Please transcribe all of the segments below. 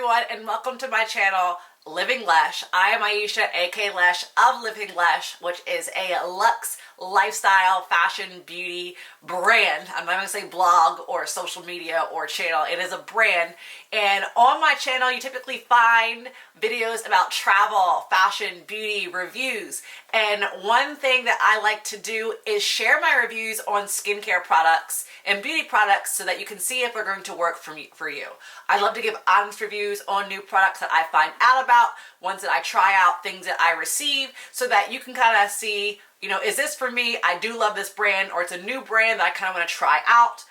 everyone, and welcome to my channel, Living Lesh. I am Aisha, aka Lesh of Living Lesh, which is a luxe lifestyle, fashion, beauty brand. I'm not going to say blog or social media or channel. It is a brand. And on my channel, you typically find videos about travel, fashion, beauty, reviews. And one thing that I like to do is share my reviews on skincare products and beauty products so that you can see if they're going to work for you. I love to give honest reviews on new products that I find out about, ones that I try out, things that I receive, so that you can kind of see, you know, is this for me? I do love this brand, or it's a new brand that I kind of want to try out,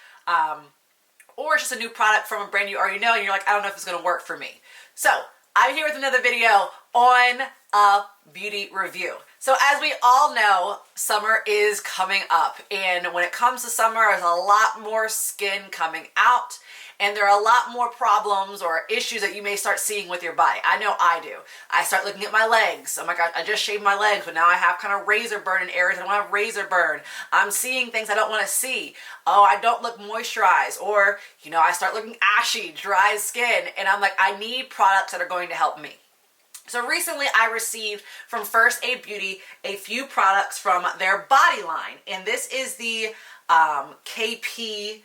or it's just a new product from a brand you already know and you're like, I don't know if it's going to work for me. So I'm here with another video on a beauty review. So as we all know, summer is coming up, and when it comes to summer, there's a lot more skin coming out, and there are a lot more problems or issues that you may start seeing with your body. I know I do. I start looking at my legs. Oh my God, I just shaved my legs, but now I have kind of razor burn in areas I don't have razor burn. I'm seeing things I don't want to see. Oh, I don't look moisturized, or, you know, I start looking ashy, dry skin, and I'm like, I need products that are going to help me. So recently I received from First Aid Beauty a few products from their body line, and this is the KP,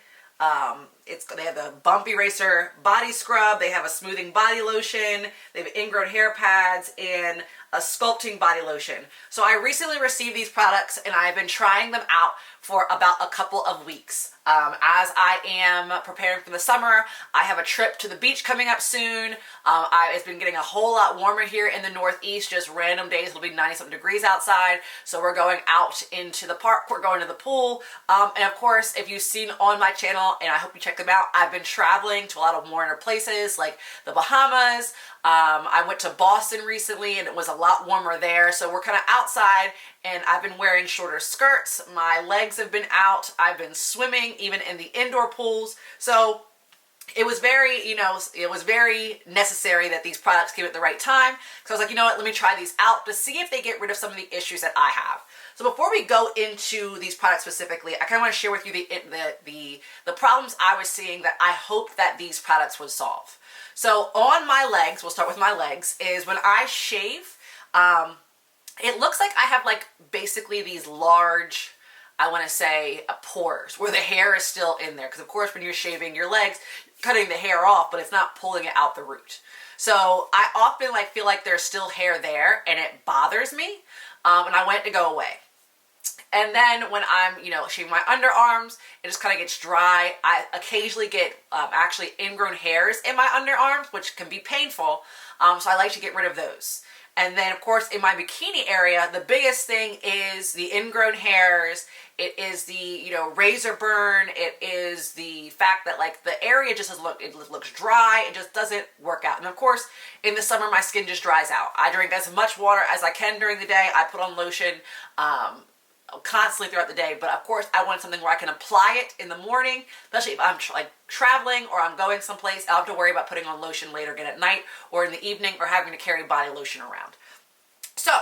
they have the Bump Eraser Body Scrub, they have a Smoothing Body Lotion, they have Ingrown Hair Pads, and a Sculpting Body Lotion. So I recently received these products and I've been trying them out for about a couple of weeks. As I am preparing for the summer, I have a trip to the beach coming up soon. It's been getting a whole lot warmer here in the Northeast, just random days it'll be 90-something degrees outside. So we're going out into the park, we're going to the pool. And of course, if you've seen on my channel, and I hope you check them out, I've been traveling to a lot of warmer places like the Bahamas. I went to Boston recently and it was a lot warmer there. So we're kind of outside and I've been wearing shorter skirts. My legs have been out. I've been swimming even in the indoor pools. So it was very, you know, it was very necessary that these products came at the right time. So I was like, you know what, let me try these out to see if they get rid of some of the issues that I have. So before we go into these products specifically, I kind of want to share with you the problems I was seeing that I hope that these products would solve. So on my legs, we'll start with my legs, is when I shave, it looks like I have like basically these large, I want to say, pores where the hair is still in there. Because of course when you're shaving your legs, you're cutting the hair off, but it's not pulling it out the root. So I often feel like there's still hair there and it bothers me, and I want it to go away. And then when I'm, you know, shaving my underarms, it just kind of gets dry. I occasionally get actually ingrown hairs in my underarms, which can be painful. So I like to get rid of those. And then of course in my bikini area, the biggest thing is the ingrown hairs. It is the, you know, razor burn. It is the fact that like the area just looks dry. It just doesn't work out. And of course in the summer, my skin just dries out. I drink as much water as I can during the day. I put on lotion, constantly throughout the day, but of course I want something where I can apply it in the morning, especially if I'm like traveling or I'm going someplace. I don't have to worry about putting on lotion later again at night or in the evening, or having to carry body lotion around. So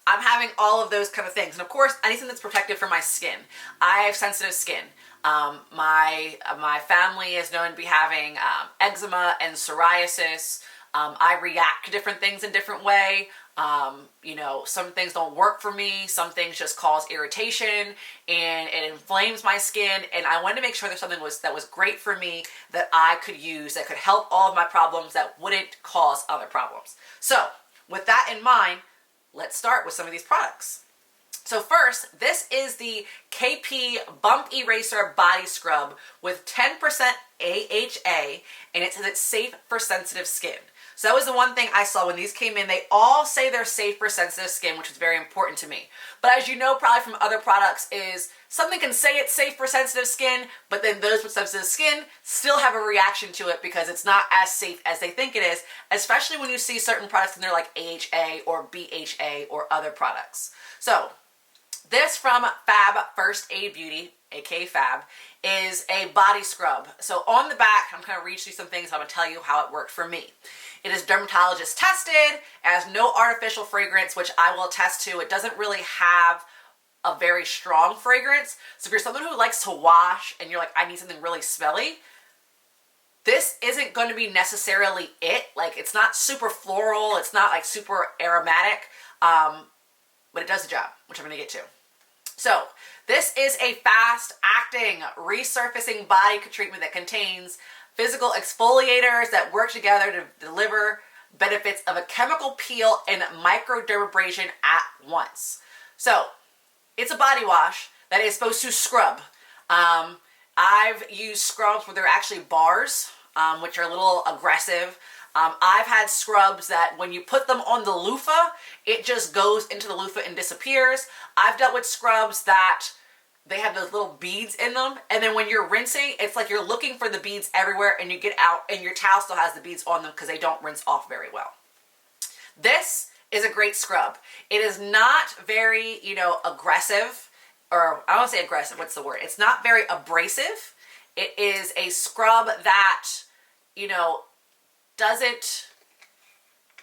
I'm having all of those kind of things, and of course I need something that's protective for my skin. I have sensitive skin. My family is known to be having eczema and psoriasis. I react to different things in different way. You know, some things don't work for me. Some things just cause irritation and it inflames my skin. And I wanted to make sure there's something that was great for me that I could use, that could help all of my problems, that wouldn't cause other problems. So with that in mind, let's start with some of these products. So first, this is the KP Bump Eraser Body Scrub with 10% AHA, and it says it's safe for sensitive skin. So that was the one thing I saw when these came in. They all say they're safe for sensitive skin, which is very important to me. But as you know probably from other products, is something can say it's safe for sensitive skin, but then those with sensitive skin still have a reaction to it because it's not as safe as they think it is, especially when you see certain products and they're like AHA or BHA or other products. So this from Fab First Aid Beauty, aka Fab, is a body scrub. So on the back, I'm going to read through some things. I'm going to tell you how it worked for me. It is dermatologist tested, it has no artificial fragrance, which I will attest to. It doesn't really have a very strong fragrance. So if you're someone who likes to wash and you're like, I need something really smelly, This isn't going to be necessarily it. Like, it's not super floral. It's not like super aromatic, but it does the job, which I'm going to get to. So this is a fast-acting, resurfacing body treatment that contains physical exfoliators that work together to deliver benefits of a chemical peel and microdermabrasion at once. So it's a body wash that is supposed to scrub. I've used scrubs where they're actually bars, which are a little aggressive. I've had scrubs that when you put them on the loofah, it just goes into the loofah and disappears. I've dealt with scrubs that they have those little beads in them, and then when you're rinsing, it's like you're looking for the beads everywhere, and you get out and your towel still has the beads on them because they don't rinse off very well. This is a great scrub. It is not very, aggressive, or I don't want to say aggressive, what's the word? It's not very abrasive. It is a scrub that, doesn't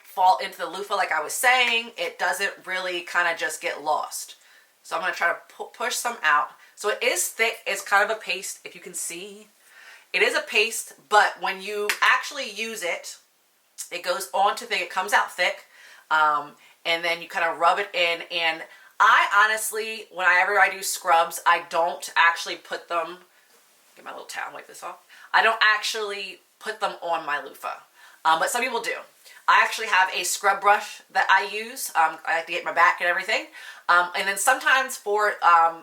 fall into the loofah like I was saying. It doesn't really kind of just get lost. So I'm going to try to push some out. So it is thick. It's kind of a paste, if you can see. It is a paste, but when you actually use it, it goes on to thick. It comes out thick, and then you kind of rub it in. And I honestly, whenever I do scrubs, I don't actually put them, get my little towel, wipe this off. I don't actually put them on my loofah, but some people do. I actually have a scrub brush that I use. I like to get my back and everything. And then sometimes for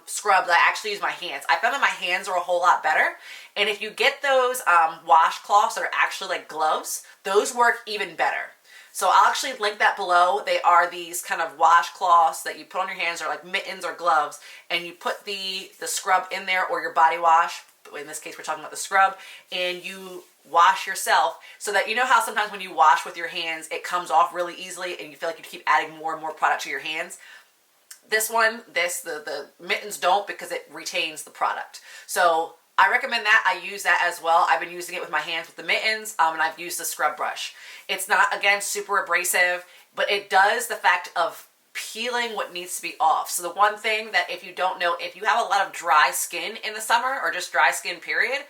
scrubs, I actually use my hands. I found that my hands are a whole lot better. And if you get those washcloths that are actually like gloves, those work even better. So I'll actually link that below. They are these kind of washcloths that you put on your hands, or like mittens or gloves, and you put the scrub in there, or your body wash. In this case, we're talking about the scrub, and you wash yourself, so that how sometimes when you wash with your hands, it comes off really easily and you feel like you keep adding more and more product to your hands. This one, the mittens don't, because it retains the product. So I recommend that. I use that as well. I've been using it with my hands with the mittens, and I've used the scrub brush. It's not, again, super abrasive, but it does the fact of peeling what needs to be off. So the one thing that, if you don't know, if you have a lot of dry skin in the summer, or just dry skin period,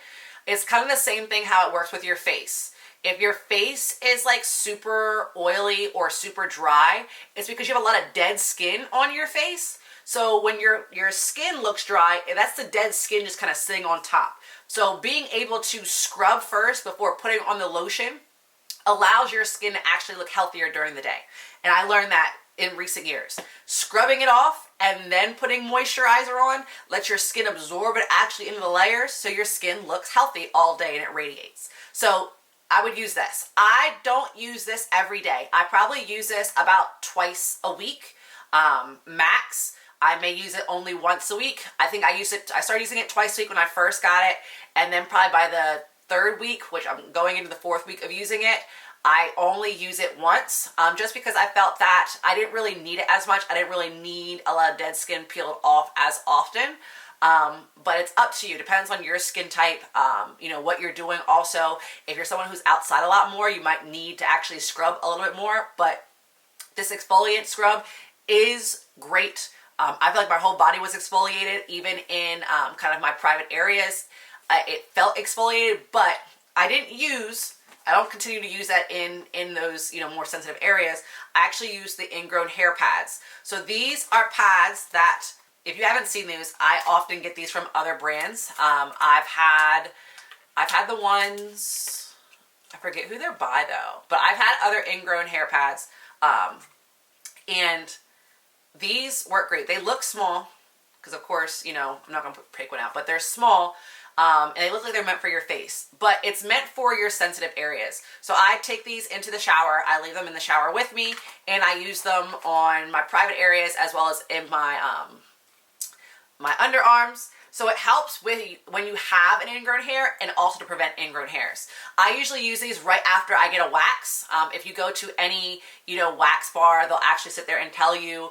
it's kind of the same thing how it works with your face. If your face is like super oily or super dry, it's because you have a lot of dead skin on your face. So when your skin looks dry, that's the dead skin just kind of sitting on top. So being able to scrub first before putting on the lotion allows your skin to actually look healthier during the day. And I learned that in recent years. Scrubbing it off and then putting moisturizer on lets your skin absorb it actually into the layers, so your skin looks healthy all day and it radiates. So I would use this. I don't use this every day. I probably use this about twice a week, max. I may use it only once a week. I think I started using it twice a week when I first got it, and then probably by the third week, which I'm going into the fourth week of using it, I only use it once, just because I felt that I didn't really need it as much. I didn't really need a lot of dead skin peeled off as often. But it's up to you. Depends on your skin type, what you're doing. Also, if you're someone who's outside a lot more, you might need to actually scrub a little bit more. But this exfoliant scrub is great. I feel like my whole body was exfoliated, even in kind of my private areas. It felt exfoliated, but I don't continue to use that in those, more sensitive areas. I actually use the Ingrown hair pads. So these are pads that, if you haven't seen these, I often get these from other brands. I've had the ones, I forget who they're by though, but I've had other Ingrown hair pads, and these work great. They look small, because of course, I'm not going to pick one out, but they're small. And they look like they're meant for your face, but it's meant for your sensitive areas. So I take these into the shower. I leave them in the shower with me, and I use them on my private areas as well as in my my underarms. So it helps with when you have an ingrown hair, and also to prevent ingrown hairs. I usually use these right after I get a wax. If you go to any, wax bar, they'll actually sit there and tell you,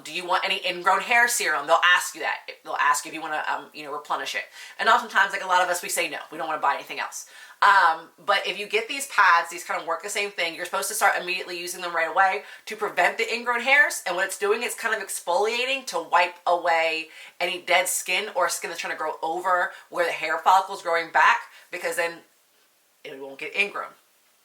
do you want any ingrown hair serum? They'll ask you that. They'll ask you if you want to, replenish it. And oftentimes, like a lot of us, we say no. We don't want to buy anything else. But if you get these pads, these kind of work the same thing. You're supposed to start immediately using them right away to prevent the ingrown hairs. And what it's doing is kind of exfoliating to wipe away any dead skin or skin that's trying to grow over where the hair follicle is growing back. Because then it won't get ingrown.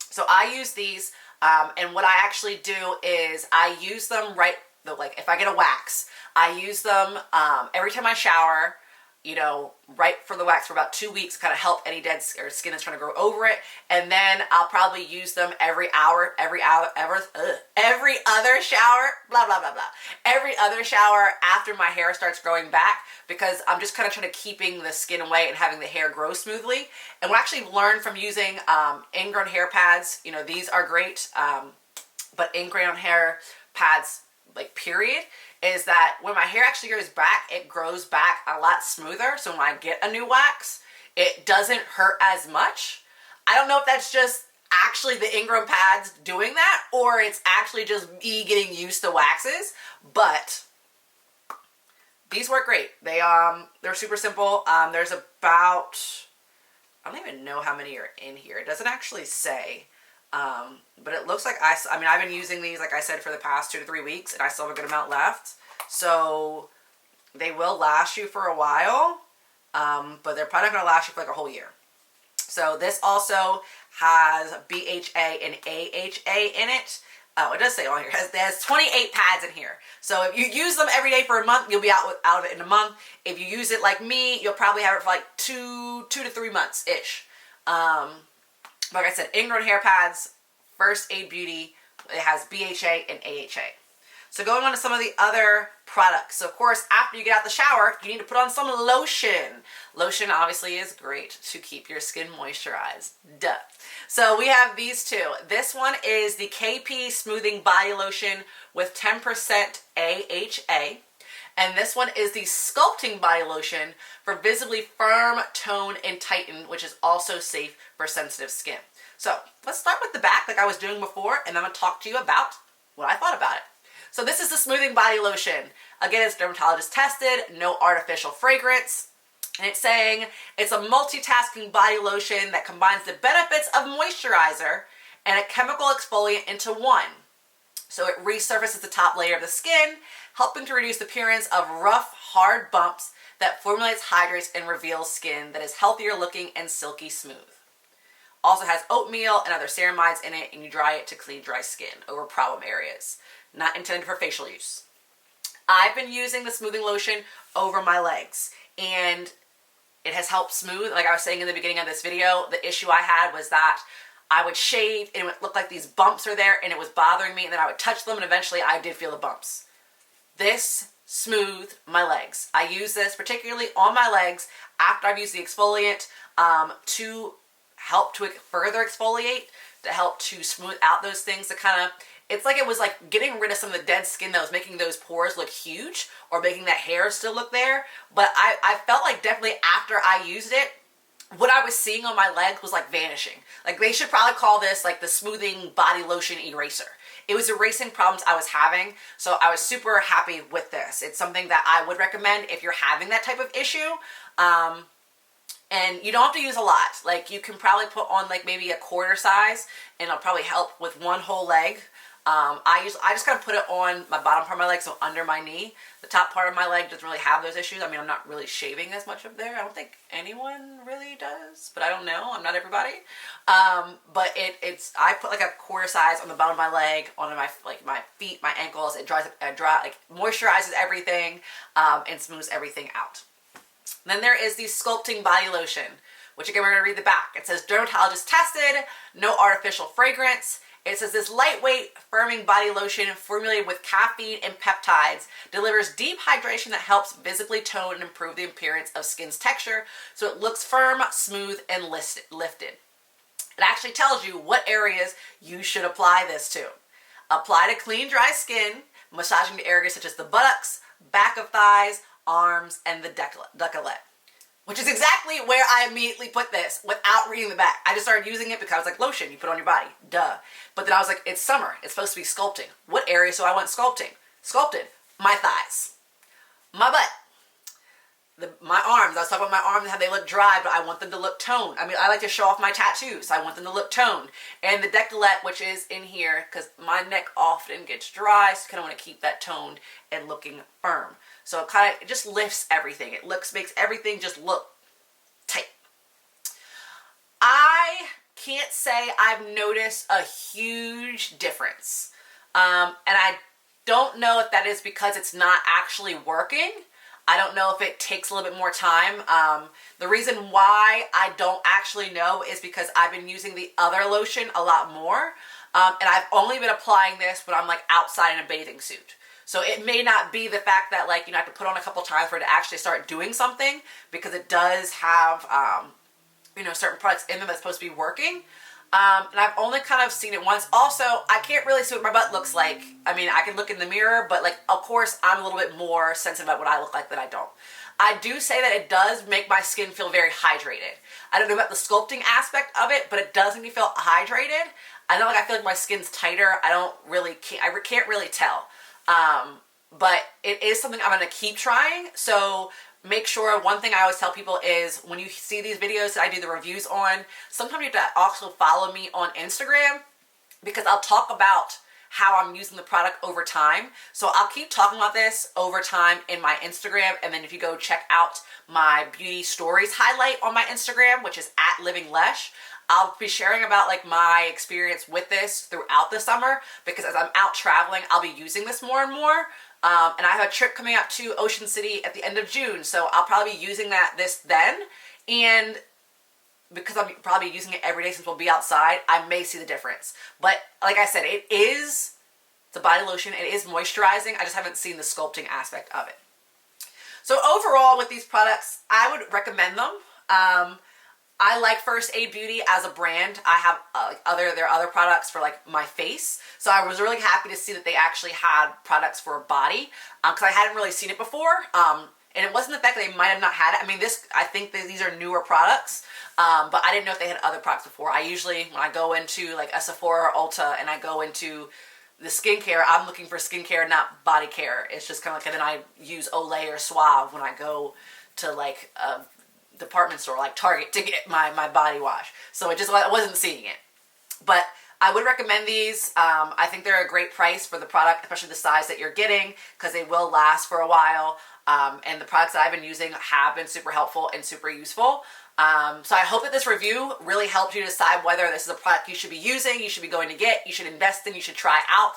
So I use these, and what I actually do is I use them like if I get a wax, I use them every time I shower, you know, right for the wax for about 2 weeks, kind of help any dead or skin that's trying to grow over it. And then I'll probably use them every other shower, blah, blah, blah, blah. Every other shower after my hair starts growing back, because I'm just kind of trying to keeping the skin away and having the hair grow smoothly. And what I actually learned from using ingrown hair pads, you know, these are great, but ingrown hair pads, like period, is that when my hair actually goes back, it grows back a lot smoother. So when I get a new wax, it doesn't hurt as much. I don't know if that's just actually the ingrown pads doing that, or it's actually just me getting used to waxes, but these work great. They're super simple. There's about, I don't even know how many are in here. It doesn't actually say. But it looks like I mean, I've been using these, like I said, for the past 2 to 3 weeks, and I still have a good amount left. So they will last you for a while, but they're probably not going to last you for like a whole year. So this also has BHA and AHA in it. Oh, it does say on here. There's 28 pads in here. So if you use them every day for a month, you'll be out of it in a month. If you use it like me, you'll probably have it for like 2 to 3 months-ish. Like I said, ingrown hair pads, First Aid Beauty. It has BHA and AHA. So going on to some of the other products. So of course, after you get out the shower, you need to put on some lotion. Lotion obviously is great to keep your skin moisturized. Duh. So we have these two. This one is the KP Smoothing Body Lotion with 10% AHA. And this one is the Sculpting Body Lotion for visibly firm, tone, and tighten, which is also safe for sensitive skin. So let's start with the back like I was doing before, and I'm going to talk to you about what I thought about it. So this is the Smoothing Body Lotion. Again, it's dermatologist tested, no artificial fragrance. And it's saying it's a multitasking body lotion that combines the benefits of moisturizer and a chemical exfoliant into one. So it resurfaces the top layer of the skin, helping to reduce the appearance of rough, hard bumps that formulates, hydrates, and reveals skin that is healthier looking and silky smooth. Also has oatmeal and other ceramides in it, and you dry it to clean dry skin over problem areas. Not intended for facial use. I've been using the smoothing lotion over my legs, and it has helped smooth. Like I was saying in the beginning of this video, the issue I had was that I would shave and it would look like these bumps are there and it was bothering me, and then I would touch them and eventually I did feel the bumps. This smoothed my legs. I use this particularly on my legs after I've used the exfoliant to help to further exfoliate, to help to smooth out those things, to kind of, it's like it was like getting rid of some of the dead skin that was making those pores look huge or making that hair still look there. But I felt like definitely after I used it, what I was seeing on my leg was like vanishing. Like they should probably call this like the smoothing body lotion eraser. It was erasing problems I was having, so I was super happy with this. It's something that I would recommend if you're having that type of issue. And you don't have to use a lot. Like you can probably put on like maybe a quarter size and it'll probably help with one whole leg. I just kind of put it on my bottom part of my leg, so under my knee. The top part of my leg doesn't really have those issues. I mean, I'm not really shaving as much up there. I don't think anyone really does, but I don't know. I'm not everybody. But I put like a quarter size on the bottom of my leg, on my feet, my ankles. It moisturizes everything, and smooths everything out. Then there is the Sculpting Body Lotion, which again, we're going to read the back. It says dermatologist tested, no artificial fragrance. It says this lightweight, firming body lotion formulated with caffeine and peptides delivers deep hydration that helps visibly tone and improve the appearance of skin's texture so it looks firm, smooth, and lifted. It actually tells you what areas you should apply this to. Apply to clean, dry skin, massaging the areas such as the buttocks, back of thighs, arms, and the décolleté. Which is exactly where I immediately put this without reading the back. I just started using it because I was like, lotion, you put on your body, duh. But then I was like, it's summer, it's supposed to be sculpting. What areas do I want sculpting? Sculpted, my thighs, my butt, my arms. I was talking about my arms and how they look dry, but I want them to look toned. I mean, I like to show off my tattoos, so I want them to look toned. And the décolleté, which is in here, because my neck often gets dry, so I kind of want to keep that toned and looking firm. So it just lifts everything. It makes everything just look tight. I can't say I've noticed a huge difference. And I don't know if that is because it's not actually working. I don't know if it takes a little bit more time. The reason why I don't actually know is because I've been using the other lotion a lot more. And I've only been applying this when I'm like outside in a bathing suit. So it may not be the fact that like, you know, I have to put on a couple times for it to actually start doing something, because it does have, you know, certain products in them that's supposed to be working. And I've only kind of seen it once. Also, I can't really see what my butt looks like. I mean, I can look in the mirror, but like, of course, I'm a little bit more sensitive about what I look like than I don't. I do say that it does make my skin feel very hydrated. I don't know about the sculpting aspect of it, but it does make me feel hydrated. I know, like, I feel like my skin's tighter. I can't really tell. But it is something I'm going to keep trying. So make sure, one thing I always tell people is when you see these videos that I do the reviews on, sometimes you have to also follow me on Instagram, because I'll talk about how I'm using the product over time. So I'll keep talking about this over time in my Instagram. And then if you go check out my beauty stories highlight on my Instagram, which is @LivingLesh, I'll be sharing about like my experience with this throughout the summer, because as I'm out traveling, I'll be using this more and more. And I have a trip coming up to Ocean City at the end of June, so I'll probably be using this then. And because I'm probably using it every day since we'll be outside, I may see the difference. But like I said, it's a body lotion. It is moisturizing. I just haven't seen the sculpting aspect of it. So overall with these products, I would recommend them. I like First Aid Beauty as a brand. I have there are other products for like my face. So I was really happy to see that they actually had products for a body, because I hadn't really seen it before. And it wasn't the fact that they might have not had it. I mean, I think that these are newer products, but I didn't know if they had other products before. I usually, when I go into like a Sephora or Ulta and I go into the skincare, I'm looking for skincare, not body care. It's just kind of like, and then I use Olay or Suave when I go to like a department store like Target to get my body wash. So I wasn't seeing it. But I would recommend these. I think they're a great price for the product, especially the size that you're getting, because they will last for a while. And the products that I've been using have been super helpful and super useful. So I hope that this review really helps you decide whether this is a product you should be using, you should be going to get, you should invest in, you should try out.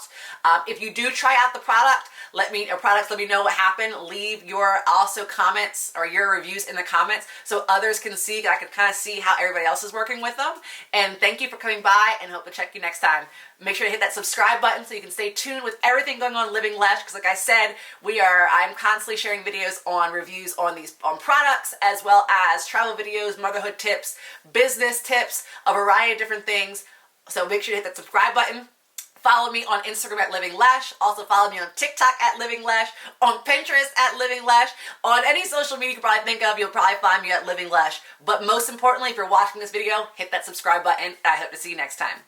If you do try out the product, let me know what happened. Leave your also comments or your reviews in the comments so others can see, I can kind of see how everybody else is working with them. And thank you for coming by, and hope to check you next time. Make sure to hit that subscribe button so you can stay tuned with everything going on Living Lesh, because like I said, I'm constantly sharing videos on reviews on products, as well as travel videos, motherhood tips, business tips, a variety of different things. So make sure to hit that subscribe button. Follow me on Instagram @LivingLesh. Also follow me on TikTok @LivingLesh, on Pinterest @LivingLesh. On any social media you can probably think of, you'll probably find me @LivingLesh. But most importantly, if you're watching this video, hit that subscribe button, and I hope to see you next time.